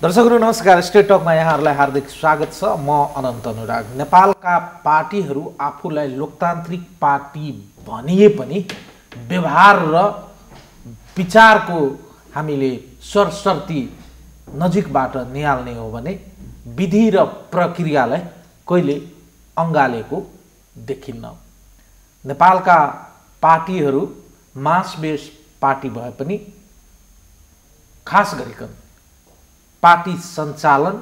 दर्शकहरू नमस्कार। स्टेट टकमा यहाँहरूलाई हार्दिक स्वागत छ। म अनन्त अनुराग। नेपालका पार्टीहरू आफूलाई लोकतान्त्रिक पार्टी भनिए पनि व्यवहार र विचारको हामीले सरसर्ती नजिकबाट निहाल्ने हो भने विधि र प्रक्रियालाई कहिले अँगालेको देखिन्न। नेपालका पार्टीहरू मास बेस पार्टी भए पनि खास गरिकन पार्टी सञ्चालन,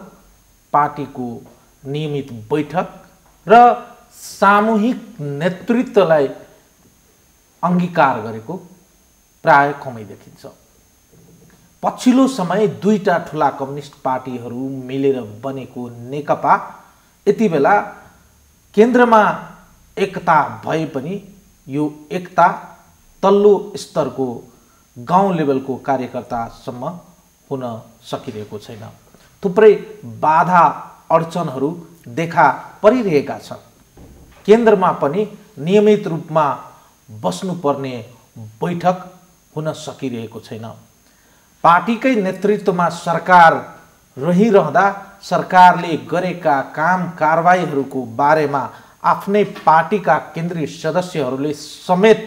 पार्टीको नियमित बैठक र सामूहिक नेतृत्वलाई अंगीकार गरेको प्राय कमै देखिन्छ। पछिल्लो समय दुईटा ठुला कम्युनिस्ट पार्टीहरू मिलेर बनेको नेकपा यति बेला केन्द्रमा एकता भए पनि यो एकता तल्लो स्तरको गाउँ लेभलको कार्यकर्तासम्म हुन सकिरहेको छैन। थुप्रै बाधा अडचनहरू देखा परिरहेका छन्। केन्द्रमा पनि नियमित रूपमा बस्नुपर्ने बैठक हुन सकिरहेको छैन। पार्टीकै नेतृत्वमा सरकार रहिरहँदा सरकारले गरेका काम कारबाहीहरूको बारेमा आफ्नै पार्टीका केन्द्रीय सदस्यहरूले समेत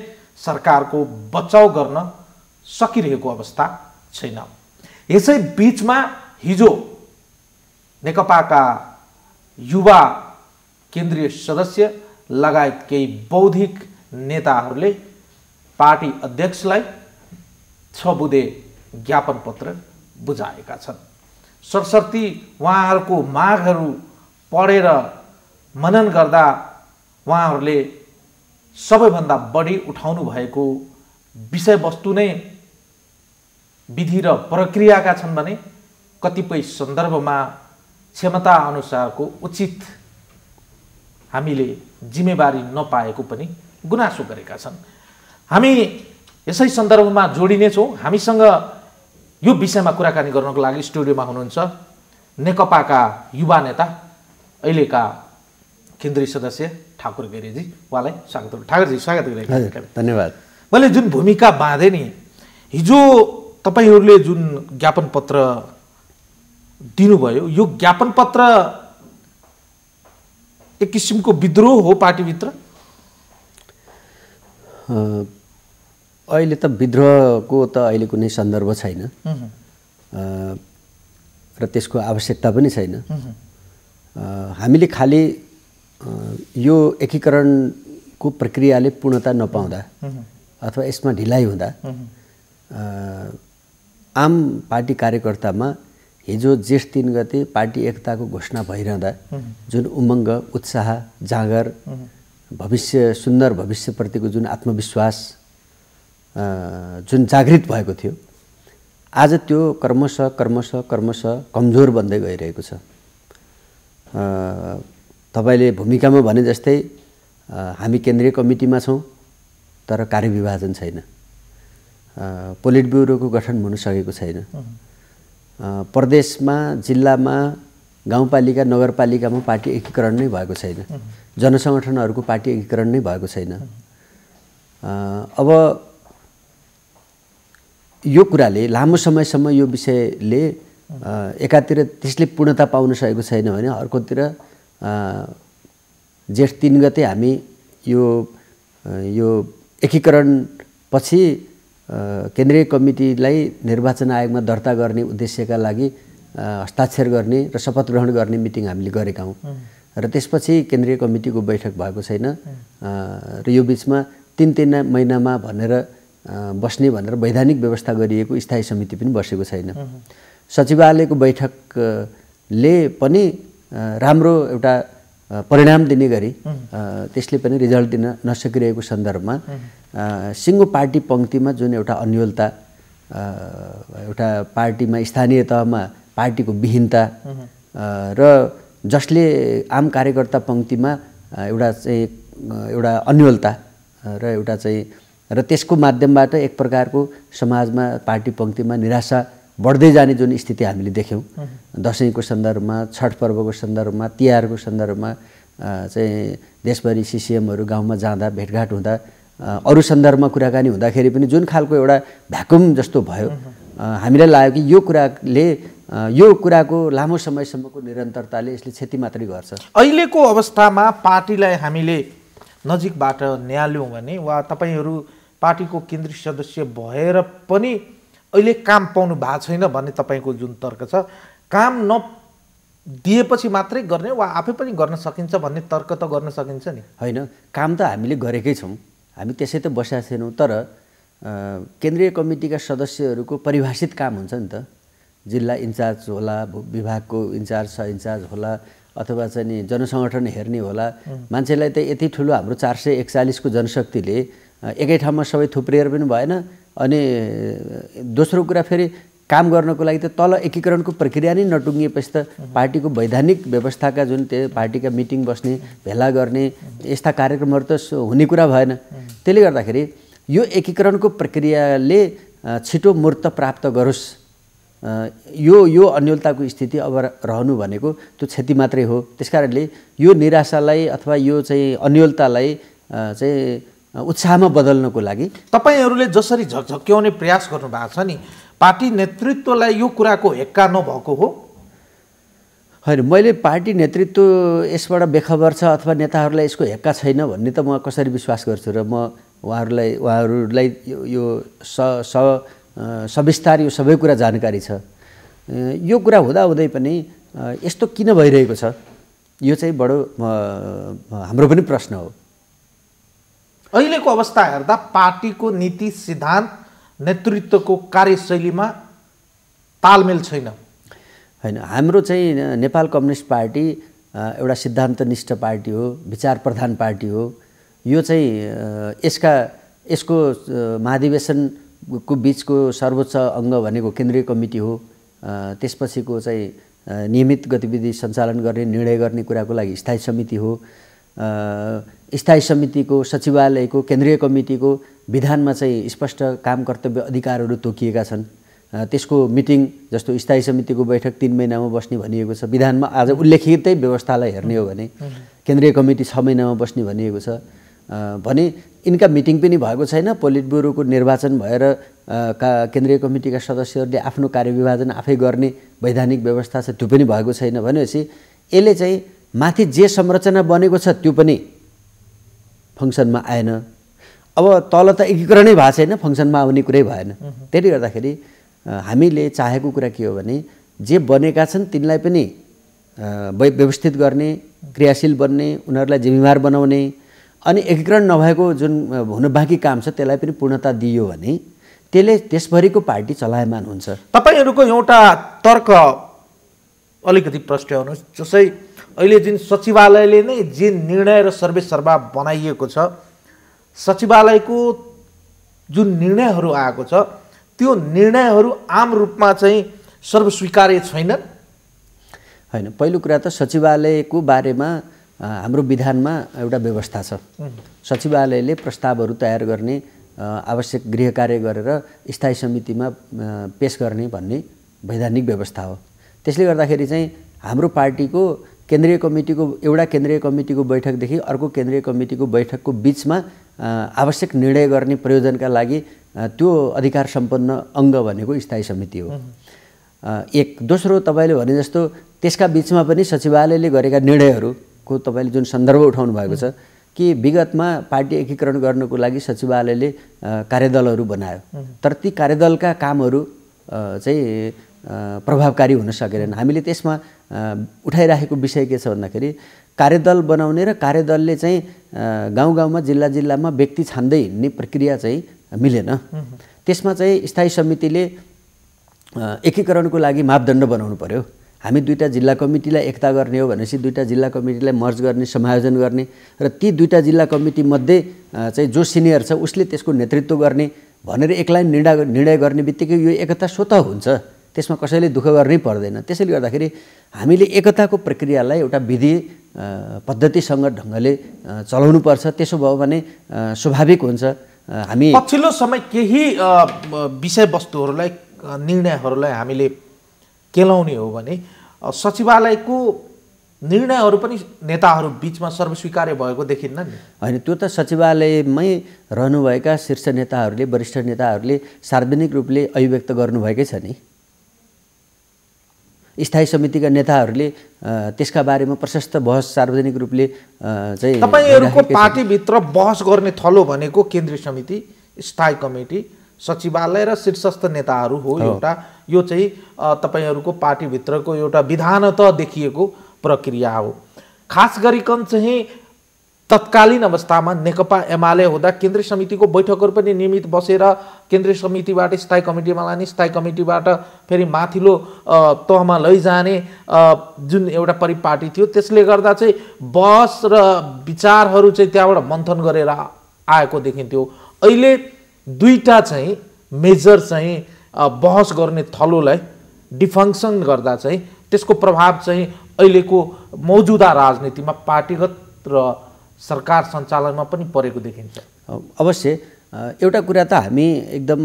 सरकारको बचाउ गर्न सकिरहेको अवस्था छैन। यसै बीचमा हिजो नेकपाका युवा केन्द्रीय सदस्य लगायत केही बौद्धिक नेताहरूले पार्टी अध्यक्षलाई 6 बुँदे ज्ञापन पत्र बुझाएका छन्। सरसर्ती उहाँहरूको मागहरू पढेर मनन गर्दा उहाँहरूले सबैभन्दा बढी उठाउनु भएको विषयवस्तु नै विधि र प्रक्रियाका छन् भने कतिपय सन्दर्भमा क्षमता अनुसारको उचित हामीले जिम्मेवारी नपाएको पनि गुनासो गरेका छन्। हामी यसै सन्दर्भमा जोडिनेछौँ। हामीसँग यो विषयमा कुराकानी गर्नको लागि स्टुडियोमा हुनुहुन्छ नेकपाका युवा नेता अहिलेका केन्द्रीय सदस्य ठाकुर गिरीजी। उहाँलाई स्वागत। ठाकुरजी स्वागत गरेको। धन्यवाद। मैले जुन भूमिका बाँधे नि, हिजो तपाईहरूले जुन ज्ञापन पत्र दिनुभयो, यो ज्ञापन पत्र एक किसिमको विद्रोह हो पार्टीभित्र? अहिले त विद्रोहको त अहिले कुनै सन्दर्भ छैन र त्यसको आवश्यकता पनि छैन। हामीले खालि यो एकीकरणको प्रक्रियाले पूर्णता नपाउँदा अथवा यसमा ढिलाइ हुँदा आम पार्टी कार्यकर्तामा हिजो जेठ 3 गते पार्टी एकताको घोषणा भइरहँदा जुन उमङ्ग, उत्साह, जाँगर, भविष्य, सुन्दर भविष्यप्रतिको जुन आत्मविश्वास जुन जागृत भएको थियो, आज त्यो क्रमशः कमजोर बन्दै गइरहेको छ। तपाईले भूमिकामा भने जस्तै हामी केन्द्रीय कमिटीमा छौँ तर कार्यविभाजन छैन। पोलिट ब्युरोको गठन हुन सकेको छैन। प्रदेशमा, जिल्लामा, गाउँपालिका, नगरपालिकामा पार्टी एकीकरण नै भएको छैन। जनसङ्गठनहरूको पार्टी एकीकरण नै भएको छैन। अब यो कुराले लामो समयसम्म यो विषयले एकातिर त्यसले पूर्णता पाउन सकेको छैन भने अर्कोतिर जेठ 3 गते हामी यो एकीकरण पछि केन्द्रीय कमिटीलाई निर्वाचन आयोगमा दर्ता गर्ने उद्देश्यका लागि हस्ताक्षर गर्ने र शपथ ग्रहण गर्ने मिटिङ हामीले गरेका हौँ र त्यसपछि केन्द्रीय कमिटीको बैठक भएको छैन र यो बिचमा 3 महिनामा भनेर बस्ने भनेर वैधानिक व्यवस्था गरिएको स्थायी समिति पनि बसेको छैन। सचिवालयको बैठकले पनि राम्रो एउटा परिणाम दिने गरी त्यसले पनि रिजल्ट दिन नसकिरहेको सन्दर्भमा सिङ्गो पार्टी पङ्क्तिमा जुन एउटा अन्योलता, एउटा पार्टीमा स्थानीय तहमा पार्टीको विहीनता र जसले आम कार्यकर्ता पङ्क्तिमा एउटा अन्योलता र एउटा चाहिँ र त्यसको माध्यमबाट एक प्रकारको समाजमा पार्टी पङ्क्तिमा निराशा बढ्दै जाने जुन स्थिति हामीले देख्यौँ। दसैँको सन्दर्भमा, छठ पर्वको सन्दर्भमा, तिहारको सन्दर्भमा चाहिँ देशभरि सिसिएमहरू गाउँमा जाँदा भेटघाट हुँदा अरू सन्दर्भमा कुराकानी हुँदाखेरि पनि जुन खालको एउटा भ्याकुम जस्तो भयो, हामीलाई लाग्यो कि यो कुराले यो कुराको लामो समयसम्मको निरन्तरताले यसले क्षति मात्रै गर्छ। अहिलेको अवस्थामा पार्टीलाई हामीले नजिकबाट न्याल्यौँ भने वा तपाईँहरू पार्टीको केन्द्रीय सदस्य भएर पनि अहिले काम पाउनु भएको छैन भन्ने तपाईँको जुन तर्क छ, काम नदिएपछि मात्रै गर्ने वा आफै पनि गर्न सकिन्छ भन्ने तर्क त गर्न सकिन्छ नि? होइन, काम त हामीले गरेकै छौँ, हामी त्यसै त बसेका छैनौँ। तर केन्द्रीय कमिटीका सदस्यहरूको परिभाषित काम हुन्छ नि त। जिल्ला इन्चार्ज होला, विभागको इन्चार्ज सह इन्चार्ज होला, अथवा चाहिँ नि जनसङ्गठन हेर्ने होला। मान्छेलाई त यति ठुलो हाम्रो 441 को जनशक्तिले एकै ठाउँमा सबै थुप्रिएर पनि भएन। अनि दोस्रो कुरा फेरि काम गर्नको लागि त तल एकीकरणको प्रक्रिया नै नटुङ्गिएपछि त पार्टीको वैधानिक व्यवस्थाका जुन त्यो पार्टीका मिटिङ बस्ने, भेला गर्ने यस्ता कार्यक्रमहरू त हुने कुरा भएन। त्यसले गर्दाखेरि यो एकीकरणको प्रक्रियाले छिटो मूर्त प्राप्त गरोस्, यो अन्योलताको स्थिति अब रहनु भनेको त्यो क्षति मात्रै हो। त्यसकारणले यो निराशालाई अथवा यो चाहिँ अन्योलतालाई चाहिँ उत्साहमा बदल्नको लागि तपाईँहरूले जसरी झकझक्याउने प्रयास गर्नु भएको छ नि, पार्टी नेतृत्वलाई यो कुराको हेक्का नभएको हो? होइन, मैले पार्टी नेतृत्व यसबाट बेखबर छ अथवा नेताहरूलाई यसको हेक्का छैन भन्ने त म कसरी विश्वास गर्छु र म उहाँहरूलाई यो सविस्तार यो सबै कुरा जानकारी छ। यो कुरा हुँदाहुँदै पनि यस्तो किन भइरहेको छ, यो चाहिँ बडो हाम्रो पनि प्रश्न हो। अहिलेको अवस्था हेर्दा पार्टीको नीति सिद्धान्त नेतृत्वको कार्यशैलीमा तालमेल छैन। होइन, हाम्रो चाहिँ नेपाल कम्युनिस्ट पार्टी एउटा सिद्धान्तनिष्ठ पार्टी हो, विचार प्रधान पार्टी हो। यो चाहिँ यसको महाधिवेशनको बिचको सर्वोच्च अङ्ग भनेको केन्द्रीय कमिटी हो। त्यसपछिको चाहिँ नियमित गतिविधि सञ्चालन गर्ने, निर्णय गर्ने कुराको लागि स्थायी समिति हो। स्थायी समितिको, सचिवालयको, केन्द्रीय कमिटीको विधानमा चाहिँ स्पष्ट काम कर्तव्य अधिकारहरू तोकिएका छन्। त्यसको मिटिङ जस्तो स्थायी समितिको बैठक 3 महिनामा बस्ने भनिएको छ विधानमा। आज उल्लेखितै व्यवस्थालाई हेर्ने हो भने केन्द्रीय कमिटी 6 महिनामा बस्ने भनिएको छ भने यिनका मिटिङ पनि भएको छैन। पोलिट ब्युरोको निर्वाचन भएर केन्द्रीय कमिटीका सदस्यहरूले आफ्नो कार्यविभाजन आफै गर्ने वैधानिक व्यवस्था छ, त्यो पनि भएको छैन। भनेपछि यसले चाहिँ माथि जे संरचना बनेको छ त्यो पनि फङ्सनमा आएन। अब तल त एकीकरणै भएको छैन, फङ्सनमा आउने कुरै भएन। त्यसले गर्दाखेरि हामीले चाहेको कुरा के हो भने जे बनेका छन् तिनलाई पनि व्यवस्थित गर्ने, क्रियाशील बन्ने, उनीहरूलाई जिम्मेवार बनाउने, अनि एकीकरण नभएको जुन हुन बाँकी काम छ त्यसलाई पनि पूर्णता दियो भने त्यसले देशभरिको पार्टी चलायमान हुन्छ। तपाईँहरूको एउटा तर्क अलिकति प्रश्ट्याउनुहोस्। जसै अहिले जुन सचिवालयले नै जे निर्णय र सर्वेसर्वा बनाइएको छ, सचिवालयको जुन निर्णयहरू आएको छ त्यो निर्णयहरू आम रूपमा चाहिँ सर्वस्वीकार्य छैनन्। होइन, पहिलो कुरा त सचिवालयको बारेमा हाम्रो विधानमा एउटा व्यवस्था छ। सचिवालयले प्रस्तावहरू तयार गर्ने, आवश्यक गृह कार्य गरेर स्थायी समितिमा पेश गर्ने भन्ने वैधानिक व्यवस्था हो। त्यसले गर्दाखेरि चाहिँ हाम्रो पार्टीको केन्द्रीय कमिटीको एउटा केन्द्रीय कमिटीको बैठकदेखि अर्को केन्द्रीय कमिटीको बैठकको बिचमा आवश्यक निर्णय गर्ने प्रयोजनका लागि त्यो अधिकार सम्पन्न अङ्ग भनेको स्थायी समिति हो। एक दोस्रो, तपाईँले भने जस्तो त्यसका बिचमा पनि सचिवालयले गरेका निर्णयहरूको तपाईँले जुन सन्दर्भ उठाउनु भएको छ कि विगतमा पार्टी एकीकरण गर्नको लागि सचिवालयले कार्यदलहरू बनायो, तर ती कार्यदलका कामहरू चाहिँ प्रभावकारी हुन सकेनन्। हामीले त्यसमा उठाइराखेको विषय के छ भन्दाखेरि कार्यदल बनाउने र कार्यदलले चाहिँ गाउँ गाउँमा, जिल्ला जिल्लामा व्यक्ति छान्दै हिँड्ने प्रक्रिया चाहिँ मिलेन। त्यसमा चाहिँ स्थायी समितिले एकीकरणको लागि मापदण्ड बनाउनु पर्यो। हामी 2टा जिल्ला कमिटीलाई एकता गर्ने हो भनेपछि 2टा जिल्ला कमिटीलाई मर्ज गर्ने, समायोजन गर्ने र ती 2टा जिल्ला कमिटी मध्ये चाहिँ जो सिनियर छ उसले त्यसको नेतृत्व गर्ने भनेर एकलाई निर्णय गर्ने बित्तिकै यो एकता स्वतः हुन्छ, त्यसमा कसैले दुःख गर्नै पर्दैन। त्यसैले गर्दाखेरि हामीले एकताको प्रक्रियालाई एउटा विधि पद्धतिसँग ढङ्गले चलाउनु पर्छ। त्यसो भयो भने स्वाभाविक हुन्छ। हामी पछिल्लो समय केही विषयवस्तुहरूलाई, निर्णयहरूलाई हामीले केलाउने हो भने सचिवालयको निर्णयहरू पनि नेताहरू बिचमा सर्वस्वीकार्य भएको देखिन्न नि। होइन, त्यो त सचिवालयमै रहनुभएका शीर्ष नेताहरूले, वरिष्ठ नेताहरूले सार्वजनिक रूपले अभिव्यक्त गर्नुभएकै छ नि। स्थायी समितिका नेताहरूले त्यसका बारेमा प्रशस्त बहस सार्वजनिक रूपले चाहिँ तपाईहरुको पार्टीभित्र बहस गर्ने थलो भनेको केन्द्रीय समिति, स्थायी कमिटी, सचिवालय र शीर्षस्थ नेताहरू हो। एउटा यो चाहिँ तपाईहरुको पार्टीभित्रको एउटा विधानतः देखिएको प्रक्रिया हो। खास गरिकन चाहिँ तत्कालीन अवस्थामा नेकपा एमाले हुँदा केन्द्रीय समितिको बैठकहरू पनि नियमित बसेर केन्द्रीय समितिबाट स्थायी कमिटीमा लाने, स्थायी कमिटीबाट फेरि माथिल्लो तहमा लैजाने जुन एउटा परिपाटी थियो, त्यसले गर्दा चाहिँ बहस र विचारहरू चाहिँ त्यहाँबाट मन्थन गरेर आएको देखिन्थ्यो। अहिले दुईटा चाहिँ मेजर चाहिँ बहस गर्ने थलोलाई डिफङ्क्सन गर्दा चाहिँ त्यसको प्रभाव चाहिँ अहिलेको मौजुदा राजनीतिमा पार्टीगत र सरकार सञ्चालनमा पनि परेको देखिन्छ। अवश्य एउटा कुरा त हामी एकदम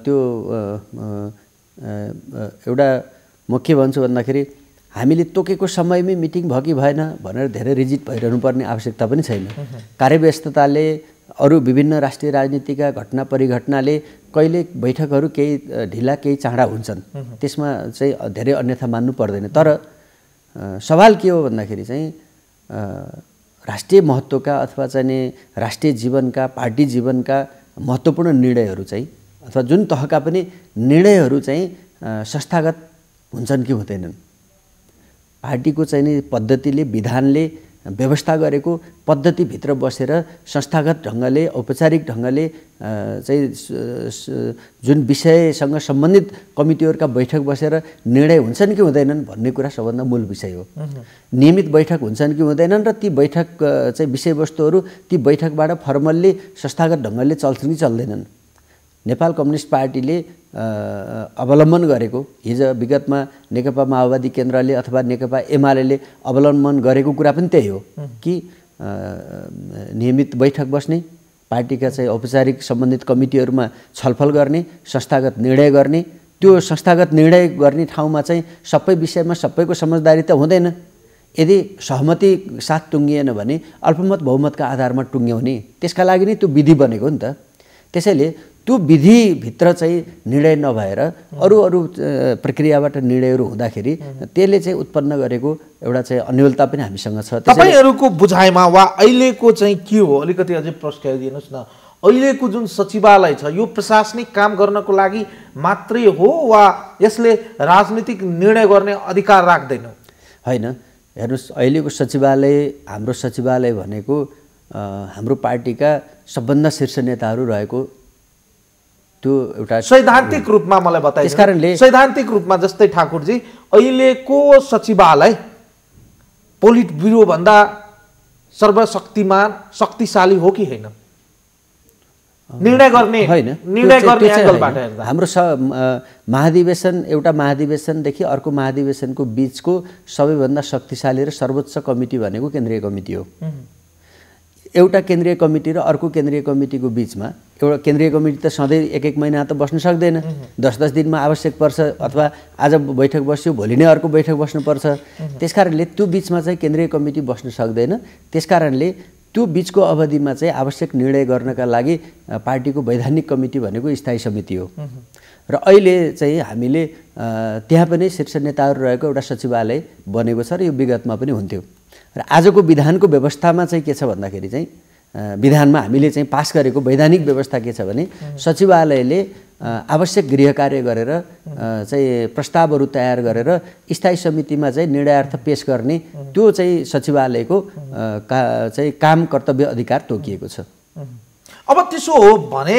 त्यो एउटा म के भन्छु भन्दाखेरि हामीले तोकेको समयमै मिटिङ भयो कि भएन भनेर धेरै रिजिट भइरहनु पर्ने आवश्यकता पनि छैन। कार्यव्यस्तताले अरू विभिन्न राष्ट्रिय राजनीतिका घटना परिघटनाले कहिले बैठकहरू केही ढिला केही चाँडा हुन्छन्, त्यसमा चाहिँ धेरै अन्यथा मान्नु पर्दैन। तर सवाल के हो भन्दाखेरि चाहिँ राष्ट्रिय महत्त्वका अथवा चाहिँ राष्ट्रिय जीवनका, पार्टी जीवनका महत्त्वपूर्ण निर्णयहरू चाहिँ अथवा जुन तहका पनि निर्णयहरू चाहिँ संस्थागत हुन्छन् कि हुँदैनन्। पार्टीको चाहिँ नि पद्धतिले, विधानले व्यवस्था गरेको पद्धतिभित्र बसेर संस्थागत ढङ्गले, औपचारिक ढङ्गले चाहिँ जुन विषयसँग सम्बन्धित कमिटीहरूका बैठक बसेर निर्णय हुन्छन् कि हुँदैनन् भन्ने कुरा सबभन्दा मूल विषय हो। नियमित बैठक हुन्छन् कि हुँदैनन् र ती बैठक चाहिँ विषयवस्तुहरू ती बैठकबाट फर्मल्ली संस्थागत ढङ्गले चल्छन् कि चल्दैनन्। नेपाल कम्युनिस्ट पार्टीले अवलम्बन गरेको, हिजो विगतमा नेकपा माओवादी केन्द्रले अथवा नेकपा एमाले अवलम्बन गरेको कुरा पनि त्यही हो कि नियमित बैठक बस्ने, पार्टीका चाहिँ औपचारिक सम्बन्धित कमिटीहरूमा छलफल गर्ने, संस्थागत निर्णय गर्ने। त्यो संस्थागत निर्णय गर्ने ठाउँमा चाहिँ सबै विषयमा सबैको समझदारी त हुँदैन। यदि सहमति साथ टुङ्गिएन भने अल्पमत बहुमतका आधारमा टुङ्ग्याउने, त्यसका लागि नै त्यो विधि बनेको नि त। त्यसैले त्यो विधिभित्र चाहिँ निर्णय नभएर अरू प्रक्रियाबाट निर्णयहरू हुँदाखेरि त्यसले चाहिँ उत्पन्न गरेको एउटा चाहिँ अन्योलता पनि हामीसँग छ। तपाईहरुको बुझाइमा वा अहिलेको चाहिँ के हो, अलिकति अझै प्रश्नाइदिनुहोस् न। अहिलेको जुन सचिवालय छ यो प्रशासनिक काम गर्नको लागि मात्रै हो वा यसले राजनीतिक निर्णय गर्ने अधिकार राख्दैन? होइन, हेर्नुहोस्, अहिलेको सचिवालय, हाम्रो सचिवालय भनेको हाम्रो पार्टीका सबभन्दा शीर्ष नेताहरू रहेको त्यो एउटा सैद्धान्तिक रूपमा मलाई बताइदिनु। त्यसकारणले सैद्धान्तिक रूपमा जस्तै ठाकुरजी अहिलेको सचिवालय पोलिट ब्युरो भन्दा सर्वशक्तिमान शक्तिशाली हो कि होइन? निर्णय गर्ने होइन, निर्णय गर्ने एंगलबाट हेर्दा हाम्रो महाधिवेशन, एउटा महाधिवेशनदेखि अर्को महाधिवेशनको बीचको सबैभन्दा शक्तिशाली र सर्वोच्च कमिटी भनेको केन्द्रीय कमिटी हो। एउटा केन्द्रीय कमिटी र अर्को केन्द्रीय कमिटीको बीचमा एउटा केन्द्रीय कमिटी त सधैँ एक महिना त बस्न सक्दैन। 10 दिनमा आवश्यक पर्छ, अथवा आज बैठक बस्यो भोलि नै अर्को बैठक बस्नुपर्छ। त्यसकारणले त्यो बीचमा चाहिँ केन्द्रीय कमिटी बस्न सक्दैन। त्यसकारणले त्यो बीचको अवधिमा चाहिँ आवश्यक निर्णय गर्नका लागि पार्टीको वैधानिक कमिटी भनेको स्थायी समिति हो। र अहिले चाहिँ हामीले त्यहाँ पनि शीर्ष नेताहरू रहेको एउटा सचिवालय बनेको छ र यो विगतमा पनि हुन्थ्यो। र आजको विधानको व्यवस्थामा चाहिँ के छ भन्दाखेरि चाहिँ विधानमा हामीले चाहिँ पास गरेको वैधानिक व्यवस्था के छ भने सचिवालयले आवश्यक गृह कार्य गरेर चाहिँ प्रस्तावहरू तयार गरेर स्थायी समितिमा चाहिँ निर्णयार्थ पेश गर्ने त्यो चाहिँ सचिवालयको चाहिँ काम कर्तव्य अधिकार तोकिएको छ। अब त्यसो हो भने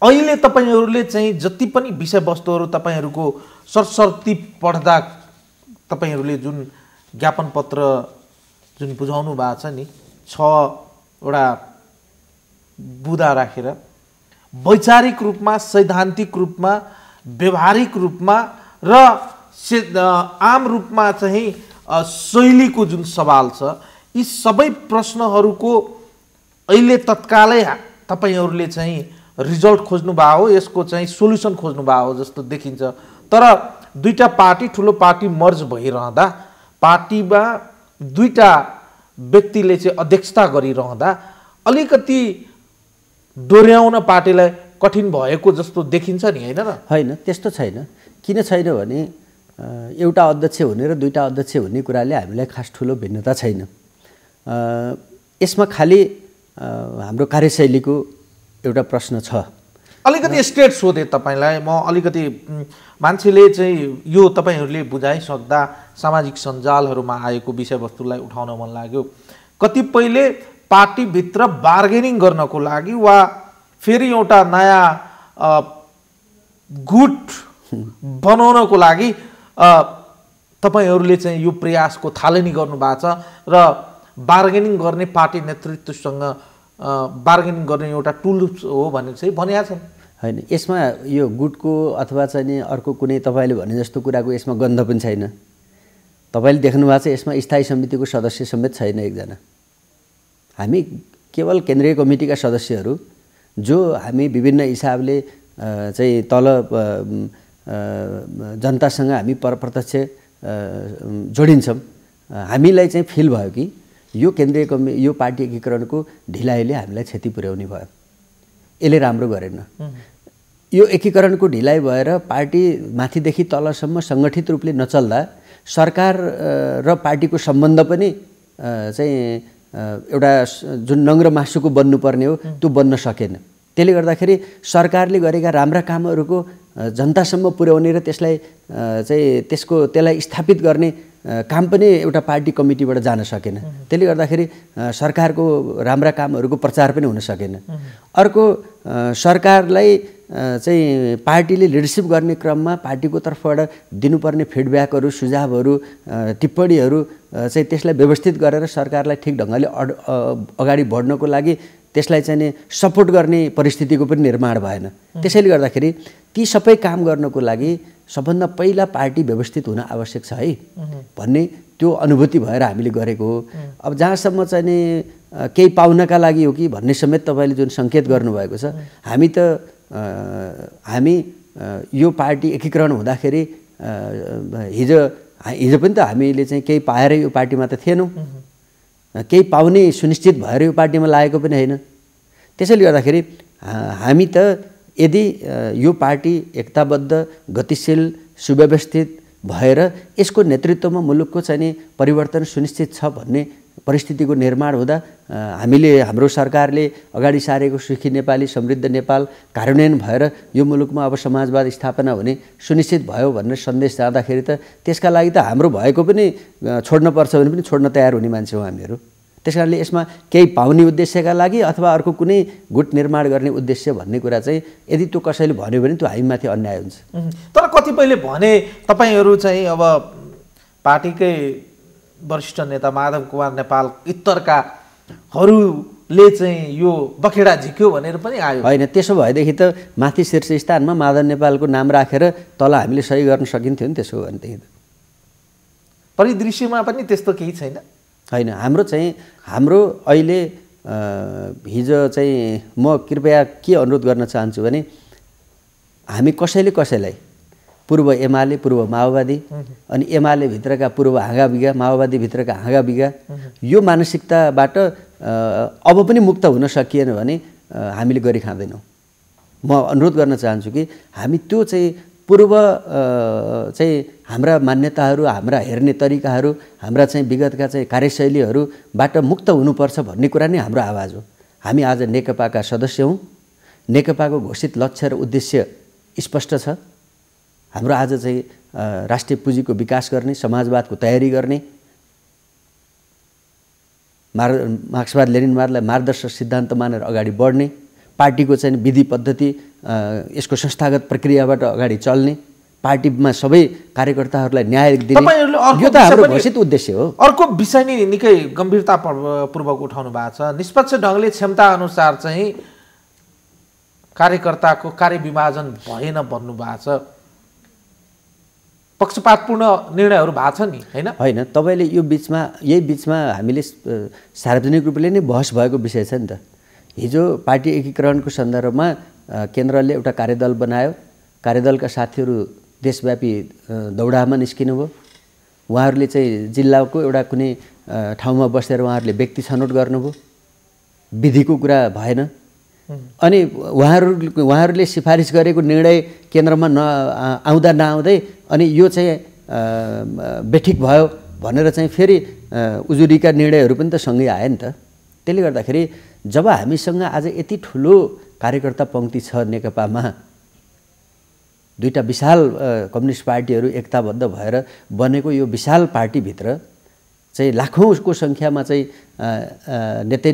अहिले तपाईहरुले चाहिँ जति पनि विषयवस्तुहरू तपाईहरुको सरसर्ती पढ्दा तपाईहरुले जुन ज्ञापन पत्र जुन बुझाउनु भएको छ नि 6 वटा बुदा राखेर वैचारिक रूपमा, सैद्धान्तिक रूपमा, व्यवहारिक रूपमा र आम रूपमा चाहिँ शैलीको जुन सवाल छ, यी सबै प्रश्नहरूको अहिले तत्कालै तपाईहरुले चाहिँ रिजल्ट खोज्नु भएको हो, यसको चाहिँ सोलुसन खोज्नु भएको हो जस्तो देखिन्छ। तर दुईटा पार्टी, ठुलो पार्टी मर्ज भइरहँदा, पार्टीमा दुईटा व्यक्तिले चाहिँ अध्यक्षता गरिरहँदा अलिकति दोहोऱ्याउन पार्टीलाई कठिन भएको जस्तो देखिन्छ नि, हैन र? हैन, त्यस्तो छैन। किन छैन भने एउटा अध्यक्ष हुने र दुईटा अध्यक्ष हुने कुराले हामीलाई खास ठुलो भिन्नता छैन। यसमा खालि हाम्रो कार्यशैलीको एउटा प्रश्न छ। अलिकति स्ट्रेट सोधेँ तपाईँलाई म, अलिकति मान्छेले चाहिँ यो तपाईँहरूले बुझाइसक्दा सामाजिक सञ्जालहरूमा आएको विषयवस्तुलाई उठाउन मन लाग्यो। कतिपयले पार्टीभित्र बार्गेनिङ गर्नको लागि वा फेरि एउटा नयाँ गुट बनाउनको लागि तपाईँहरूले चाहिँ यो प्रयासको थालनी गर्नुभएको छ र बार्गेनिङ गर्ने पार्टी नेतृत्वसँग बार्गेनिङ गर्ने एउटा टुल हो भनेर चाहिँ भनेका छन्। होइन, यसमा यो गुटको अथवा चाहिँ नि अर्को कुनै तपाईँले भने जस्तो कुराको यसमा गन्ध पनि छैन। तपाईँले देख्नु भएको छ यसमा स्थायी समितिको सदस्य समेत छैन एकजना। हामी केवल केन्द्रीय कमिटीका सदस्यहरू जो हामी विभिन्न हिसाबले चाहिँ तल जनतासँग हामी प्रत्यक्ष जोडिन्छौँ। हामीलाई चाहिँ फिल भयो कि यो यो पार्टी एकीकरणको ढिलाइले हामीलाई क्षति पुर्याउने भयो, यसले राम्रो गरेन। यो एकीकरणको ढिलाइ भएर पार्टी माथिदेखि तलसम्म सङ्गठित रूपले नचल्दा सरकार र पार्टीको सम्बन्ध पनि चाहिँ एउटा जुन नङ्ग्र मासुको बन्नुपर्ने हो त्यो बन्न सकेन। त्यसले गर्दाखेरि सरकारले गरेका राम्रा कामहरूको जनतासम्म पुर्याउने र त्यसलाई चाहिँ त्यसलाई स्थापित गर्ने काम पनि एउटा पार्टी कमिटीबाट जान सकेन। त्यसले गर्दाखेरि सरकारको राम्रा कामहरूको प्रचार पनि हुन सकेन। अर्को, सरकारलाई चाहिँ पार्टीले लिडरसिप गर्ने क्रममा पार्टीको तर्फबाट दिनुपर्ने फिडब्याकहरू, सुझावहरू, टिप्पणीहरू चाहिँ त्यसलाई व्यवस्थित गरेर सरकारलाई ठिक ढङ्गले अगाडि बढ्नको लागि त्यसलाई चाहिँ नि सपोर्ट गर्ने परिस्थितिको पनि निर्माण भएन। त्यसैले गर्दाखेरि ती सबै काम गर्नको लागि सबभन्दा पहिला पार्टी व्यवस्थित हुन आवश्यक छ है भन्ने त्यो अनुभूति भएर हामीले गरेको हो। अब जहाँसम्म चाहिँ नि केही पाउनका लागि हो कि भन्ने समेत तपाईँले जुन सङ्केत गर्नुभएको छ, हामी यो पार्टी एकीकरण हुँदाखेरि हिजो पनि त हामीले चाहिँ केही पाएर यो पार्टीमा त थिएनौँ, केही पाउने सुनिश्चित भएर यो पार्टीमा लागेको पनि होइन। त्यसैले गर्दाखेरि हामी त यदि यो पार्टी एकताबद्ध, गतिशील, सुव्यवस्थित भएर यसको नेतृत्वमा मुलुकको चाहिँ नि परिवर्तन सुनिश्चित छ भन्ने परिस्थितिको निर्माण हुँदा हाम्रो सरकारले अगाडि सारेको सुखी नेपाली, समृद्ध नेपाल कार्यान्वयन भएर यो मुलुकमा अब समाजवाद स्थापना हुने सुनिश्चित भयो भनेर सन्देश जाँदाखेरि त त्यसका लागि त हाम्रो भएको पनि छोड्नुपर्छ भने पनि छोड्न तयार हुने मान्छे हो हामीहरू। त्यस कारणले यसमा केही पाउने उद्देश्यका लागि अथवा अर्को कुनै गुट निर्माण गर्ने उद्देश्य भन्ने कुरा चाहिँ यदि त्यो कसैले भन्यो भने त्यो हामीमाथि अन्याय हुन्छ। तर कतिपयले भने तपाईँहरू चाहिँ अब पार्टीकै वरिष्ठ नेता माधव कुमार नेपाल इतरकाहरूले चाहिँ यो बखेडा झिक्यो भनेर पनि आयो। होइन, त्यसो भएदेखि त माथि शीर्ष स्थानमा माधव नेपालको नाम राखेर तल हामीले सही गर्न सकिन्थ्यो नि। त्यसो भनेदेखि त परिदृश्यमा पनि त्यस्तो केही छैन। होइन, हाम्रो अहिले हिजो चाहिँ म कृपया के अनुरोध गर्न चाहन्छु भने हामी कसैलाई पूर्व एमाले, पूर्व माओवादी अनि एमाले भित्रका पूर्व हाँगाबिगा, माओवादी भित्रका हाँगाबिगा यो मानसिकताबाट अब पनि मुक्त हुन सकिएन भने हामीले गरी खाँदैनौँ। म अनुरोध गर्न चाहन्छु कि हामी त्यो चाहिँ पूर्व चाहिँ हाम्रा मान्यताहरू, हाम्रा हेर्ने तरिकाहरू, हाम्रा चाहिँ विगतका चाहिँ कार्यशैलीहरूबाट मुक्त हुनुपर्छ भन्ने कुरा नै हाम्रो आवाज हो। हामी आज नेकपाका सदस्य हौँ। नेकपाको घोषित लक्ष्य र उद्देश्य स्पष्ट छ। हाम्रो आज चाहिँ राष्ट्रिय पुँजीको विकास गर्ने, समाजवादको तयारी गर्ने, मार्क्सवाद लेनिनवादलाई मार्गदर्शक सिद्धान्त मानेर अगाडि बढ्ने, पार्टीको चाहिँ विधि पद्धति यसको संस्थागत प्रक्रियाबाट अगाडि चल्ने, पार्टीमा सबै कार्यकर्ताहरूलाई न्याय दिने, यो त हाम्रो घोषित उद्देश्य हो। अर्को विषय नै निकै गम्भीरतापूर्वक उठाउनु भएको छ। निष्पक्ष ढङ्गले क्षमता अनुसार चाहिँ कार्यकर्ताको कार्यविभाजन भएन भन्नुभएको छ। पक्षपातपूर्ण निर्णयहरू भएको छ नि, होइन? होइन, तपाईँले यही बिचमा हामीले सार्वजनिक रूपले नै बहस भएको विषय छ नि त। हिजो पार्टी एकीकरणको सन्दर्भमा केन्द्रले एउटा कार्यदल बनायो। कार्यदलका साथीहरू देशव्यापी दौडामा निस्किनु भयो। उहाँहरूले चाहिँ जिल्लाको एउटा कुनै ठाउँमा बसेर उहाँहरूले व्यक्ति छनौट गर्नुभयो। विधिको कुरा भएन। अनि उहाँहरूले सिफारिस गरेको निर्णय केन्द्रमा आउँदा नआउँदै अनि यो चाहिँ बेठिक भयो भनेर चाहिँ फेरि उजुरीका निर्णयहरू पनि त सँगै आए नि त। त्यसले गर्दाखेरि जब हामीसँग आज यति ठुलो कार्यकर्ता पङ्क्ति छ नेकपामा, दुईटा विशाल कम्युनिस्ट पार्टीहरू एकताबद्ध भएर बनेको यो विशाल पार्टीभित्र चाहिँ लाखौँको सङ्ख्यामा चाहिँ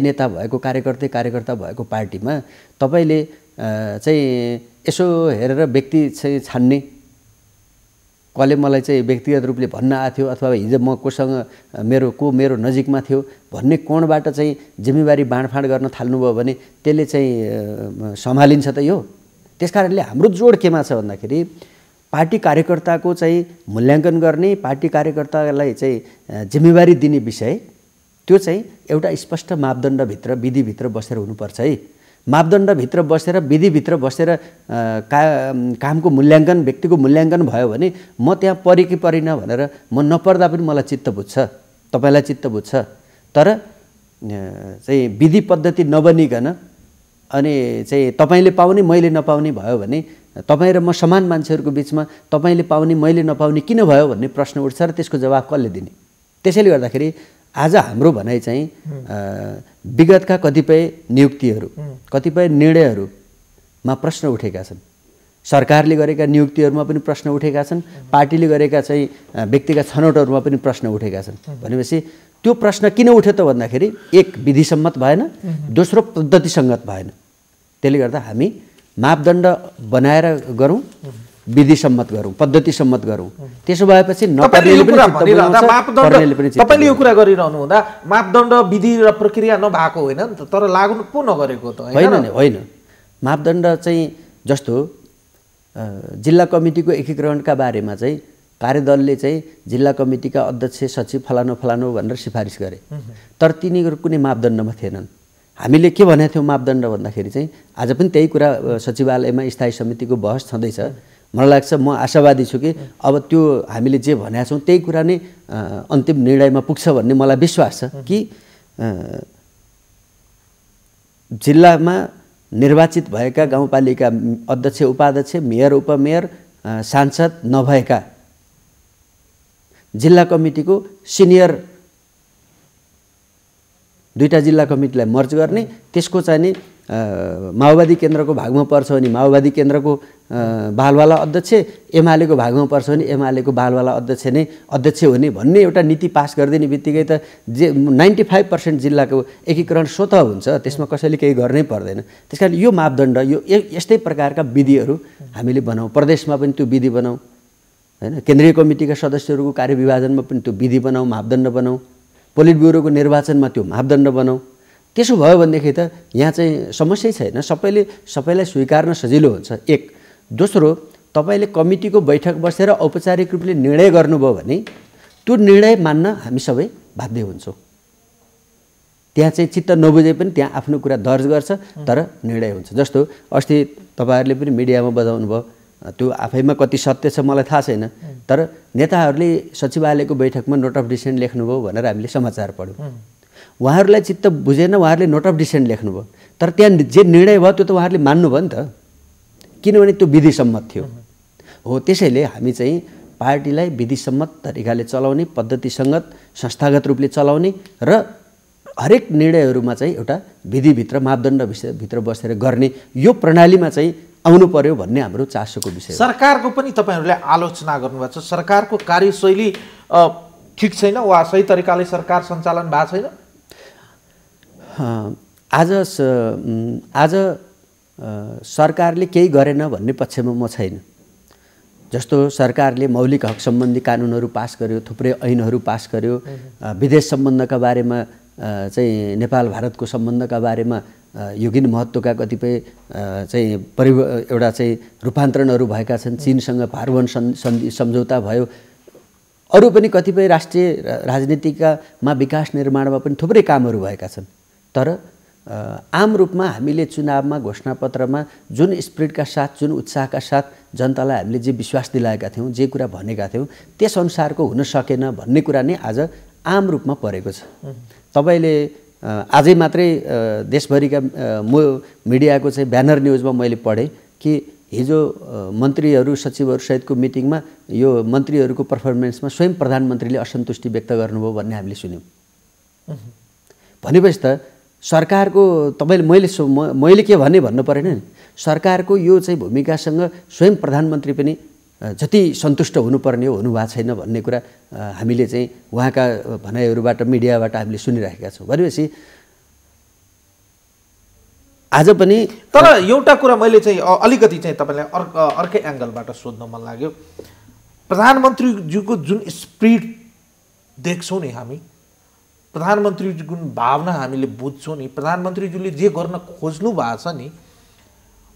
नेता भएको कार्यकर्ता भएको पार्टीमा तपाईँले चाहिँ यसो हेरेर व्यक्ति चाहिँ छान्ने, कसले मलाई चाहिँ व्यक्तिगत रूपले भन्न आएको थियो अथवा हिजो म कोसँग मेरो नजिकमा थियो भन्ने कोणबाट चाहिँ जिम्मेवारी बाँडफाँड गर्न थाल्नुभयो भने त्यसले चाहिँ सम्हालिन्छ त यो। त्यसकारणले हाम्रो जोड केमा छ भन्दाखेरि पार्टी कार्यकर्ताको चाहिँ मूल्याङ्कन गर्ने, पार्टी कार्यकर्तालाई चाहिँ जिम्मेवारी दिने विषय त्यो चाहिँ एउटा स्पष्ट मापदण्डभित्र विधिभित्र बसेर हुनुपर्छ है। मापदण्डभित्र बसेर विधिभित्र बसेर कामको मूल्याङ्कन, व्यक्तिको मूल्याङ्कन भयो भने म त्यहाँ परे कि परिनँ भनेर म नपर्दा पनि मलाई चित्त बुझ्छ, तपाईँलाई चित्त बुझ्छ। तर चाहिँ विधि पद्धति नबनिकन अनि चाहिँ तपाईँले पाउने मैले नपाउने भयो भने तपाईँ र म समान मान्छेहरूको बिचमा तपाईँले पाउने मैले नपाउने किन भयो भन्ने प्रश्न उठ्छ र त्यसको जवाब कसले दिने। त्यसैले गर्दाखेरि आज हाम्रो भनाइ चाहिँ विगतका कतिपय नियुक्तिहरू, कतिपय निर्णयहरूमा प्रश्न उठेका छन्। सरकारले गरेका नियुक्तिहरूमा पनि प्रश्न उठेका छन्, पार्टीले गरेका चाहिँ व्यक्तिगत छनौटहरूमा पनि प्रश्न उठेका छन्। भनेपछि त्यो प्रश्न किन उठ्यो त भन्दाखेरि एक विधिसम्मत भएन, दोस्रो पद्धतिसङ्गत भएन। त्यसले गर्दा हामी मापदण्ड बनाएर गरौँ, विधिसम्मत गरौँ, पद्धतिसम्मत गरौँ। त्यसो भएपछि तपाईँले यो कुरा गरिरहनु हुँदा मापदण्ड विधि र प्रक्रिया नभएको होइन नि त, तर लागु पो नगरेको त होइन। मापदण्ड चाहिँ जस्तो जिल्ला कमिटीको एकीकरणका बारेमा चाहिँ कार्यदलले चाहिँ जिल्ला कमिटीका अध्यक्ष सचिव फलानु भनेर सिफारिस गरे, तर तिनीहरू कुनै मापदण्डमा थिएनन्। हामीले के भनेको थियौँ मापदण्ड भन्दाखेरि चाहिँ आज पनि त्यही कुरा सचिवालयमा स्थायी समितिको बहस छँदैछ। मलाई लाग्छ, म आशावादी छु कि अब त्यो हामीले जे भनेका छौँ त्यही कुरा नै अन्तिम निर्णयमा पुग्छ भन्ने मलाई विश्वास छ कि जिल्लामा निर्वाचित भएका गाउँपालिका अध्यक्ष, उपाध्यक्ष, मेयर, उपमेयर, सांसद नभएका जिल्ला कमिटीको सिनियर दुईटा जिल्ला कमिटीलाई मर्ज गर्ने, त्यसको चाहिँ नि माओवादी केन्द्रको भागमा पर्छ भने माओवादी केन्द्रको बालवाला अध्यक्ष, एमालेको भागमा पर्छ भने एमालेको बालवाला अध्यक्ष नै अध्यक्ष हुने भन्ने एउटा नीति पास गरिदिने बित्तिकै त जे 95% जिल्लाको एकीकरण स्वतः हुन्छ, त्यसमा कसैले केही गर्नै पर्दैन। त्यसकारण यो मापदण्ड, यो यस्तै प्रकारका विधिहरू हामीले बनाऊँ, प्रदेशमा पनि त्यो विधि बनाऊँ हैन, केन्द्रीय कमिटीका सदस्यहरूको कार्यविभाजनमा पनि त्यो विधि बनाऊँ, मापदण्ड बनाऊँ, पोलिट ब्युरोको निर्वाचनमा त्यो मापदण्ड बनाऊँ। त्यसो भयो भनेदेखि त यहाँ चाहिँ समस्या छैन, सबैलाई स्वीकार्न सजिलो हुन्छ। एक, दोस्रो, तपाईँले कमिटीको बैठक बसेर औपचारिक रूपले निर्णय गर्नुभयो भने त्यो निर्णय मान्न हामी सबै बाध्य हुन्छौँ। त्यहाँ चाहिँ चित्त नबुझे पनि त्यहाँ आफ्नो कुरा दर्ज गर्छ, तर निर्णय हुन्छ। जस्तो अस्ति तपाईँहरूले पनि मिडियामा बताउनु भयो, त्यो आफैमा कति सत्य छ मलाई थाहा छैन, तर नेताहरूले सचिवालयको बैठकमा नोट अफ डिसेन्ट लेख्नुभयो भनेर हामीले समाचार पढ्यौँ। उहाँहरूलाई चित्त बुझेन, उहाँहरूले नोट अफ डिसेन्ट लेख्नुभयो, तर त्यहाँ जे निर्णय भयो त्यो त उहाँहरूले मान्नुभयो नि त, किनभने त्यो विधिसम्मत थियो। हो, त्यसैले हामी चाहिँ पार्टीलाई विधिसम्मत तरिकाले चलाउने, पद्धतिसङ्गत संस्थागत रूपले चलाउने र हरेक निर्णयहरूमा चाहिँ एउटा विधिभित्र मापदण्डभित्र बसेर गर्ने यो प्रणालीमा चाहिँ आउनु पर्यो भन्ने हाम्रो चासोको विषय हो। सरकारको पनि तपाईँहरूले आलोचना गर्नुभएको छ, सरकारको कार्यशैली ठिक छैन वा सही तरिकाले सरकार सञ्चालन भएको छैन। आज सरकारले केही गरेन भन्ने पक्षमा म छैन। जस्तो सरकारले मौलिक हक सम्बन्धी कानुनहरू पास गर्यो, थुप्रै ऐनहरू पास गर्यो, विदेश सम्बन्धका बारेमा चाहिँ नेपाल भारतको सम्बन्धका बारेमा युगिन महत्त्वका कतिपय चाहिँ एउटा चाहिँ रूपान्तरणहरू भएका छन्। चीनसँग भारवन सन्धि सम्झौता भयो, अरू पनि कतिपय राष्ट्रिय राजनीतिकामा विकास निर्माणमा पनि थुप्रै कामहरू भएका छन्। तर आम रूपमा हामीले चुनावमा घोषणापत्रमा जुन स्पिरिटका साथ, जुन उत्साहका साथ जनतालाई हामीले जे विश्वास दिलाएका थियौँ, जे कुरा भनेका थियौँ, त्यसअनुसारको हुन सकेन भन्ने कुरा नै आज आम रूपमा परेको छ। तपाईँले आजै मात्रै देशभरिका मिडियाको चाहिँ ब्यानर न्युजमा मैले पढेँ कि हिजो मन्त्रीहरू सचिवहरू सहितको मिटिङमा यो मन्त्रीहरूको पर्फर्मेन्समा स्वयं प्रधानमन्त्रीले असन्तुष्टि व्यक्त गर्नुभयो भन्ने हामीले सुन्यौँ। भनेपछि त सरकारको तपाईँले मैले के भन्नु परेन नि, सरकारको यो चाहिँ भूमिकासँग स्वयं प्रधानमन्त्री पनि जति सन्तुष्ट हुनुपर्ने हो हुनुभएको छैन भन्ने कुरा हामीले चाहिँ उहाँका भनाइहरूबाट मिडियाबाट हामीले सुनिराखेका छौँ। भनेपछि आज पनि तर एउटा कुरा मैले चाहिँ अलिकति चाहिँ तपाईँलाई अर्कै एङ्गलबाट सोध्न मन लाग्यो। प्रधानमन्त्रीज्यूको जुन स्पिरिट देख्छौँ नि हामी, प्रधानमन्त्रीज्यूको भावना हामीले बुझ्छौँ नि, प्रधानमन्त्रीज्यूले जे गर्न खोज्नु भएको छ नि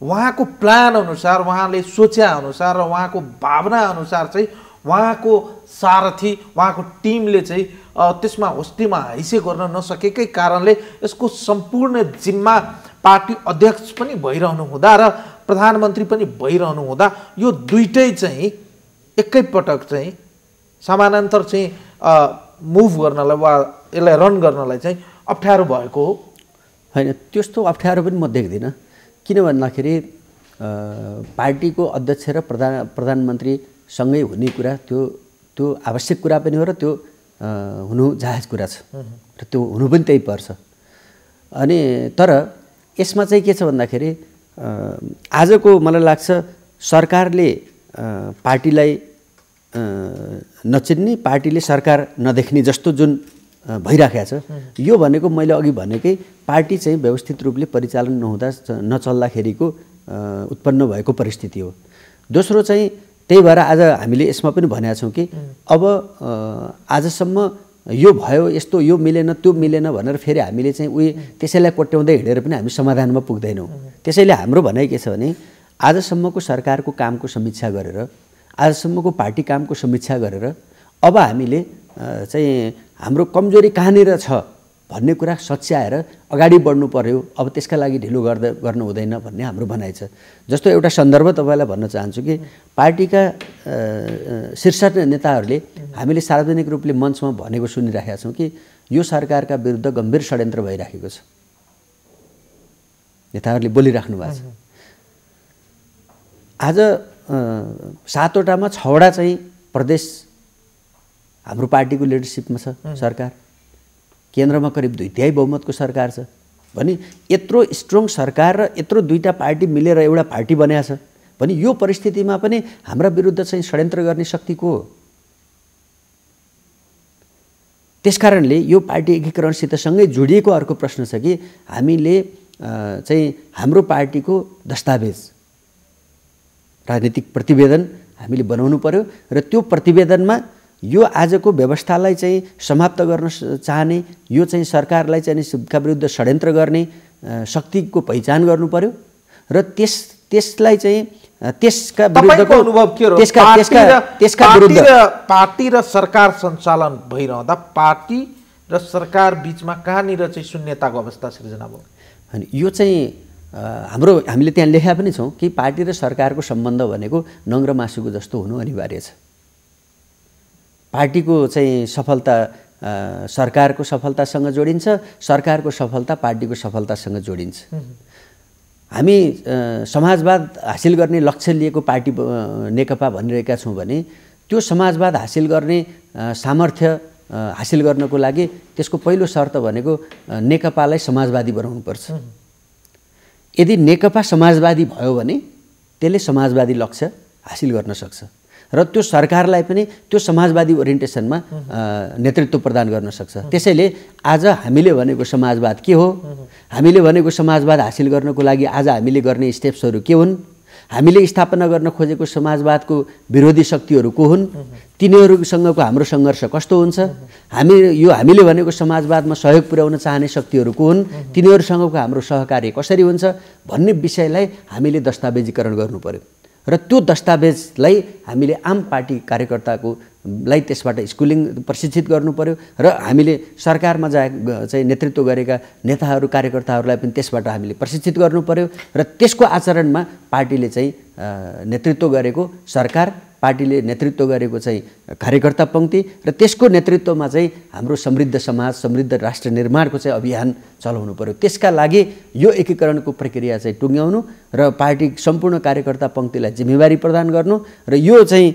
उहाँको प्लान अनुसार, उहाँले सोचे अनुसार र उहाँको भावना अनुसार चाहिँ उहाँको सारथी उहाँको टिमले चाहिँ त्यसमा होस्टीमा हैसे गर्न नसकेकै कारणले यसको सम्पूर्ण जिम्मा पार्टी अध्यक्ष पनि भइरहनु हुँदा र प्रधानमन्त्री पनि भइरहनु हुँदा यो दुईटै चाहिँ एकैपटक चाहिँ समानान्तर चाहिँ मुभ गर्नलाई वा यसलाई रन गर्नलाई चाहिँ अप्ठ्यारो भएको हो। होइन, त्यस्तो अप्ठ्यारो पनि म देख्दिनँ। किन भन्दाखेरि पार्टीको अध्यक्ष र प्रधानमन्त्रीसँगै हुने कुरा त्यो आवश्यक कुरा पनि हो र त्यो हुनु जायज कुरा छ र त्यो हुनु पनि त्यही पर्छ। अनि तर यसमा चाहिँ के छ भन्दाखेरि आजको मलाई लाग्छ सरकारले पार्टीलाई नचिन्ने, पार्टीले सरकार नदेख्ने जस्तो जुन भइराखेको छ, यो भनेको मैले अघि भनेकै पार्टी चाहिँ व्यवस्थित रूपले परिचालन नचल्दाखेरिको उत्पन्न भएको परिस्थिति हो। दोस्रो चाहिँ त्यही भएर आज हामीले यसमा पनि भनेका छौँ कि अब आजसम्म यो भयो, यस्तो यो मिलेन त्यो मिलेन भनेर फेरि हामीले चाहिँ त्यसैलाई कोट्याउँदै हिँडेर पनि हामी समाधानमा पुग्दैनौँ। त्यसैले हाम्रो भनाइ के छ भने आजसम्मको सरकारको कामको समीक्षा गरेर, आजसम्मको पार्टी कामको समीक्षा गरेर अब हामीले चाहिँ हाम्रो कमजोरी कहाँनिर छ भन्ने कुरा सच्याएर अगाडि बढ्नु पर्यो। अब त्यसका लागि ढिलो गर्नु हुँदैन भन्ने हाम्रो भनाइ छ। जस्तो एउटा सन्दर्भ तपाईँलाई भन्न चाहन्छु कि पार्टीका शीर्ष नेताहरूले हामीले सार्वजनिक रूपले मञ्चमा भनेको सुनिराखेका छौँ कि यो सरकारका विरुद्ध गम्भीर षड्यन्त्र भइराखेको छ। नेताहरूले बोलिराख्नु भएको छ। आज 7वटामा 6वटा चाहिँ प्रदेश हाम्रो पार्टीको लिडरसिपमा छ सरकार, केन्द्रमा करिब 2/3 बहुमतको सरकार छ भने यत्रो स्ट्रङ सरकार र यत्रो दुईटा पार्टी मिलेर एउटा पार्टी बनेको छ भने यो परिस्थितिमा पनि हाम्रा विरुद्ध चाहिँ षड्यन्त्र गर्ने शक्ति को हो? त्यसकारणले यो पार्टी एकीकरणसित सँगै जोडिएको अर्को प्रश्न छ कि हामीले चाहिँ हाम्रो पार्टीको दस्तावेज, राजनीतिक प्रतिवेदन हामीले बनाउनु पर्यो र त्यो प्रतिवेदनमा यो आजको व्यवस्थालाई चाहिँ समाप्त गर्न चाहने, यो चाहिँ सरकारलाई चाहिँ का विरुद्ध षड्यन्त्र गर्ने शक्तिको पहिचान गर्नु पर्यो र त्यसलाई चाहिँ त्यसका विरुद्धको अनुभव के हो? त्यसका विरुद्ध पार्टी र सरकार सञ्चालन भइरहँदा पार्टी र सरकार बीचमा कहाँनिर चाहिँ शून्यताको अवस्था सिर्जना भयो? अनि यो चाहिँ हामीले त्यहाँ लेखा पनि छौँ कि पार्टी र सरकारको सम्बन्ध भनेको नङ र मासुको जस्तो हुनु अनिवार्य छ। पार्टीको चाहिँ सफलता सरकारको सफलतासँग जोडिन्छ, सरकारको सफलता पार्टीको सफलतासँग जोडिन्छ। हामी समाजवाद हासिल गर्ने लक्ष्य लिएको पार्टी नेकपा भनिरहेका छौँ भने त्यो समाजवाद हासिल गर्ने सामर्थ्य हासिल गर्नको लागि त्यसको पहिलो शर्त भनेको नेकपालाई समाजवादी बनाउनुपर्छ। यदि नेकपा समाजवादी भयो भने त्यसले समाजवादी लक्ष्य हासिल गर्न सक्छ र त्यो सरकारलाई पनि त्यो समाजवादी ओरिएन्टेसनमा नेतृत्व प्रदान गर्न सक्छ। त्यसैले आज हामीले भनेको समाजवाद के हो, हामीले भनेको समाजवाद हासिल गर्नको लागि आज हामीले गर्ने स्टेप्सहरू के हुन्, हामीले स्थापना गर्न खोजेको समाजवादको विरोधी शक्तिहरू को हुन्, तिनीहरूसँगको हाम्रो सङ्घर्ष कस्तो हुन्छ, हामीले भनेको समाजवादमा सहयोग पुर्याउन चाहने शक्तिहरू को हुन्, तिनीहरूसँगको हाम्रो सहकार्य कसरी हुन्छ भन्ने विषयलाई हामीले दस्तावेजीकरण गर्नु पर्यो र त्यो दस्तावेजलाई हामीले आम पार्टी कार्यकर्तालाई त्यसबाट स्कुलिङ प्रशिक्षित गर्नु पर्यो र हामीले सरकारमा चाहिँ नेतृत्व गरेका नेताहरू कार्यकर्ताहरूलाई पनि त्यसबाट हामीले प्रशिक्षित गर्नु पर्यो र त्यसको आचरणमा पार्टीले चाहिँ नेतृत्व गरेको सरकार पार्टीले नेतृत्व गरेको चाहिँ कार्यकर्ता पङ्क्ति र त्यसको नेतृत्वमा चाहिँ हाम्रो समृद्ध समाज समृद्ध राष्ट्र निर्माणको चाहिँ अभियान चलाउनु पर्यो। त्यसका लागि यो एकीकरणको प्रक्रिया चाहिँ टुङ्ग्याउनु र पार्टी सम्पूर्ण कार्यकर्ता पङ्क्तिलाई जिम्मेवारी प्रदान गर्नु र यो चाहिँ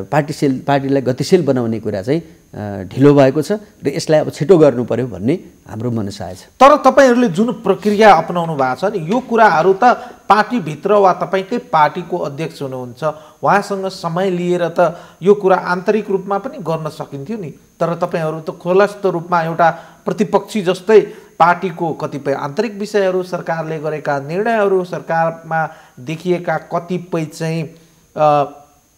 पार्टीलाई गतिशील बनाउने कुरा चाहिँ ढिलो भएको छ र यसलाई अब छिटो गर्नु पर्यो भन्ने हाम्रो मनसाय छ। तर तपाईँहरूले जुन प्रक्रिया अपनाउनु भएको छ नि यो कुराहरू त पार्टीभित्र वा तपाईँकै पार्टीको अध्यक्ष हुनुहुन्छ उहाँसँग समय लिएर त यो कुरा आन्तरिक रूपमा पनि गर्न सकिन्थ्यो नि। तर तपाईँहरू त खुलस्त रूपमा एउटा प्रतिपक्षी जस्तै पार्टीको कतिपय आन्तरिक विषयहरू सरकारले गरेका निर्णयहरू सरकारमा देखिएका कतिपय चाहिँ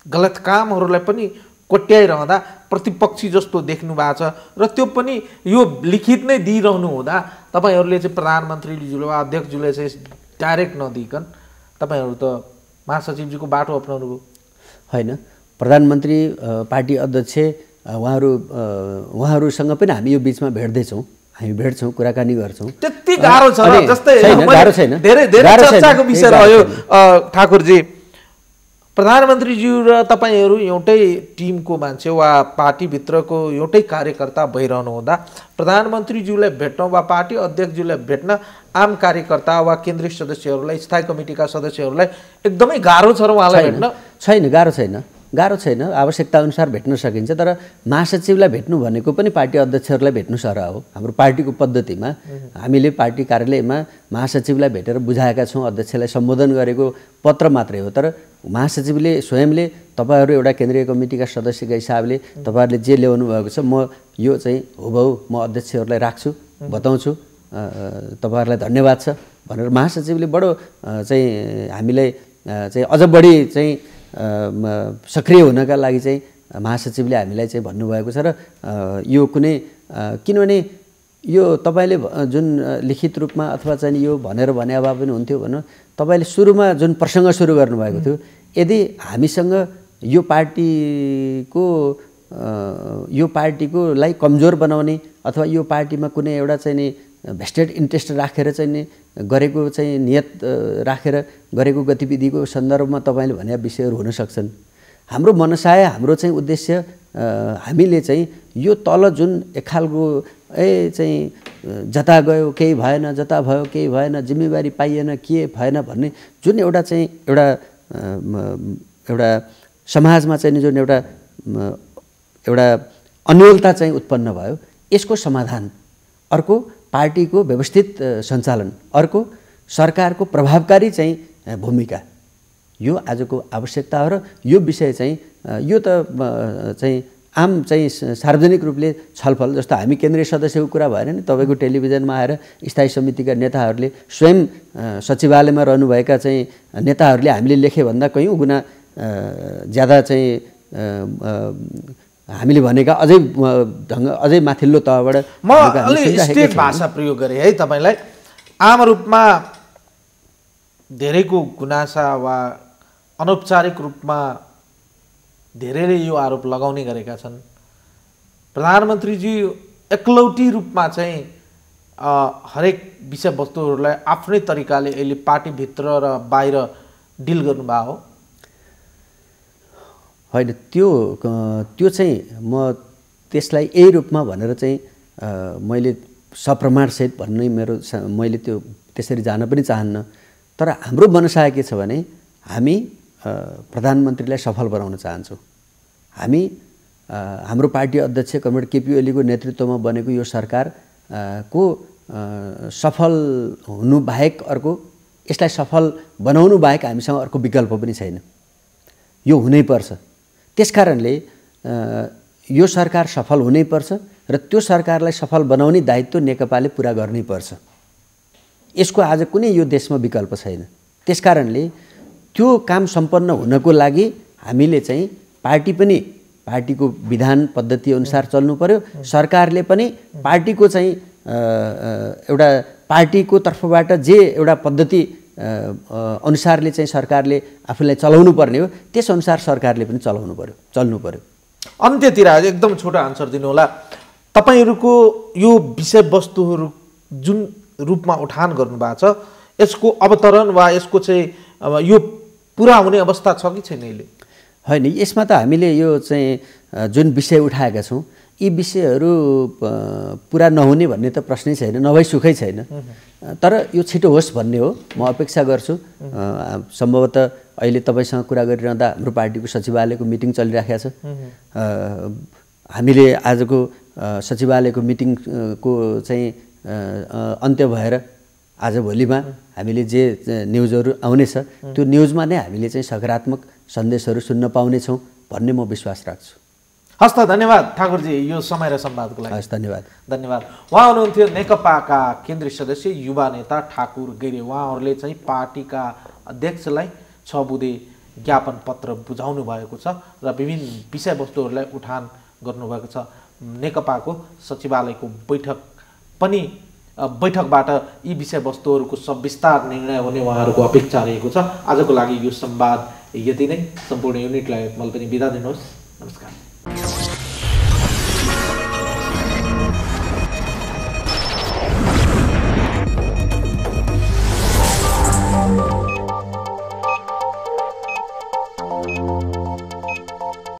गलत कामहरूलाई पनि कोट्याइरहँदा प्रतिपक्षी जस्तो देख्नु भएको छ र त्यो पनि यो लिखित नै दिइरहनु हुँदा तपाईँहरूले चाहिँ प्रधानमन्त्रीज्यूले वा अध्यक्षज्यूले चाहिँ डाइरेक्ट नदिइकन तपाईँहरू त महासचिवजीको बाटो अपनाउनु भयो होइन। प्रधानमन्त्री पार्टी अध्यक्ष उहाँहरूसँग पनि हामी यो बिचमा भेट्दैछौँ, हामी भेट्छौँ, कुराकानी गर्छौँ। त्यति गाह्रो छ र जस्तै धेरै धेरै चर्चाको विषय रह्यो ठाकुरजी। प्रधानमन्त्रीज्यू र तपाईँहरू एउटै टिमको मान्छे वा पार्टीभित्रको एउटै कार्यकर्ता भइरहनु हुँदा प्रधानमन्त्रीज्यूलाई भेट्न वा पार्टी अध्यक्षज्यूलाई भेट्न आम कार्यकर्ता वा केन्द्रीय सदस्यहरूलाई स्थायी कमिटीका सदस्यहरूलाई एकदमै गाह्रो छ र उहाँलाई भेट्न? छैन, गाह्रो छैन, आवश्यकता अनुसार भेट्न सकिन्छ। तर महासचिवलाई भेट्नु भनेको पनि पार्टी अध्यक्षहरूलाई भेट्नु सरह हो। हाम्रो पार्टीको पद्धतिमा हामीले पार्टी कार्यालयमा महासचिवलाई भेटेर बुझाएका छौँ, अध्यक्षलाई सम्बोधन गरेको पत्र मात्रै हो। तर महासचिवले स्वयंले तपाईँहरू एउटा केन्द्रीय कमिटीका सदस्यका हिसाबले तपाईँहरूले जे ल्याउनु भएको छ म यो चाहिँ हुबहु म अध्यक्षहरूलाई राख्छु, बताउँछु, तपाईँहरूलाई धन्यवाद छ भनेर महासचिवले बडो चाहिँ हामीलाई चाहिँ अझ बढी चाहिँ सक्रिय हुनका लागि चाहिँ महासचिवले हामीलाई चाहिँ भन्नुभएको छ। र यो कुनै किनभने यो तपाईँले जुन लिखित रूपमा अथवा चाहिँ यो भनेर भने भए पनि हुन्थ्यो भनौँ, तपाईँले सुरुमा जुन प्रसङ्ग सुरु गर्नुभएको थियो, यदि हामीसँग यो पार्टीकोलाई कमजोर बनाउने अथवा यो पार्टीमा कुनै एउटा चाहिँ नि भेस्टेड इन्ट्रेस्ट राखेर चाहिँ नि गरेको चाहिँ नियत राखेर गरेको गतिविधिको सन्दर्भमा तपाईँले भने विषयहरू हुन सक्छन्। हाम्रो मनसाय, हाम्रो चाहिँ उद्देश्य हामीले चाहिँ यो तल जुन एक खालको चाहिँ जता गयो केही भएन, जता भयो केही भएन, जिम्मेवारी पाइएन, के भएन भन्ने जुन एउटा चाहिँ एउटा समाजमा चाहिँ जुन एउटा अन्योलता चाहिँ उत्पन्न भयो, यसको समाधान, अर्को पार्टीको व्यवस्थित सञ्चालन, अर्को सरकारको प्रभावकारी चाहिँ भूमिका, यो आजको आवश्यकता हो। र यो विषय चाहिँ यो त चाहिँ आम चाहिँ सार्वजनिक रूपले छलफल, जस्तो हामी केन्द्रीय सदस्यको कुरा भएन नि, तपाईँको टेलिभिजनमा आएर स्थायी समितिका नेताहरूले स्वयं सचिवालयमा रहनुभएका चाहिँ नेताहरूले हामीले लेखे भन्दा कयौँ गुणा ज्यादा चाहिँ हामीले भनेका अझै माथिल्लो तहबाट म अलि स्टेट भाषा प्रयोग गरेँ है तपाईँलाई। आम रूपमा धेरैको गुनासा वा अनौपचारिक रूपमा धेरैले यो आरोप लगाउने गरेका छन्, प्रधानमन्त्रीजी एकलौटी रूपमा चाहिँ हरेक विषयवस्तुहरूलाई आफ्नै तरिकाले अहिले पार्टीभित्र र बाहिर डिल गर्नुभएको हो। होइन, त्यो चाहिँ म त्यसलाई यही रूपमा भनेर चाहिँ मैले सप्रमाणसहित भन्ने मैले त्यो त्यसरी जान पनि चाहन्न। तर हाम्रो मनसाय के छ भने हामी प्रधानमन्त्रीलाई सफल बनाउन चाहन्छौँ। हामी हाम्रो पार्टी अध्यक्ष कमरेड केपी ओलीको नेतृत्वमा बनेको यो सरकारको सफल हुनु बाहेक अर्को, यसलाई सफल बनाउनु बाहेक हामीसँग अर्को विकल्प पनि छैन, यो हुनैपर्छ। त्यसकारणले यो सरकार सफल हुनैपर्छ र त्यो सरकारलाई सफल बनाउने दायित्व नेकपाले पुरा गर्नैपर्छ। यसको आज कुनै यो देशमा विकल्प छैन। त्यसकारणले त्यो काम सम्पन्न हुनको लागि हामीले चाहिँ पार्टी पनि पार्टीको विधान पद्धति अनुसार चल्नु पर्यो, सरकारले पनि पार्टीको चाहिँ एउटा पार्टीको तर्फबाट जे एउटा पद्धति अनुसारले चाहिँ सरकारले आफूलाई चलाउनु पर्ने हो त्यसअनुसार सरकारले पनि चल्नु पर्यो। अन्त्यतिर एकदम छोटो आन्सर दिनु होला। तपाईहरुको यो विषयवस्तुहरू जुन रूपमा उठान गर्नुभएको छ यसको अवतरण वा यसको चाहिँ यो पुरा हुने अवस्था छ कि छैन अहिले? होइन, यसमा त हामीले यो चाहिँ जुन विषय उठाएका छौँ यी विषयहरू पुरा नहुने भन्ने त प्रश्नै छैन, नभई सुखै छैन। तर यो छिटो होस् भन्ने हो म अपेक्षा गर्छु। सम्भवतः अहिले तपाईँसँग कुरा गरिरहँदा हाम्रो पार्टीको सचिवालयको मिटिङ चलिराखेको छ। हामीले आजको सचिवालयको मिटिङको चाहिँ अन्त्य भएर आज भोलिमा हामीले जे न्युजहरू आउनेछ त्यो न्युजमा नै हामीले चाहिँ सकारात्मक सन्देशहरू सुन्न पाउनेछौँ भन्ने म विश्वास राख्छु। हस् त, धन्यवाद ठाकुरजी यो समय र संवादको लागि। हस्, धन्यवाद। धन्यवाद। उहाँ हुनुहुन्थ्यो नेकपाका केन्द्रीय सदस्य युवा नेता ठाकुर गैरे। उहाँहरूले चाहिँ पार्टीका अध्यक्षलाई 6 बुँदे ज्ञापन पत्र बुझाउनु भएको छ र विभिन्न विषयवस्तुहरूलाई उठान गर्नुभएको छ। नेकपाको सचिवालयको बैठकबाट यी विषयवस्तुहरूको सविस्तार निर्णय हुने उहाँहरूको अपेक्षा रहेको छ। आजको लागि यो संवाद यति नै। सम्पूर्ण युनिटलाई मैले पनि बिदा दिनुहोस्। नमस्कार।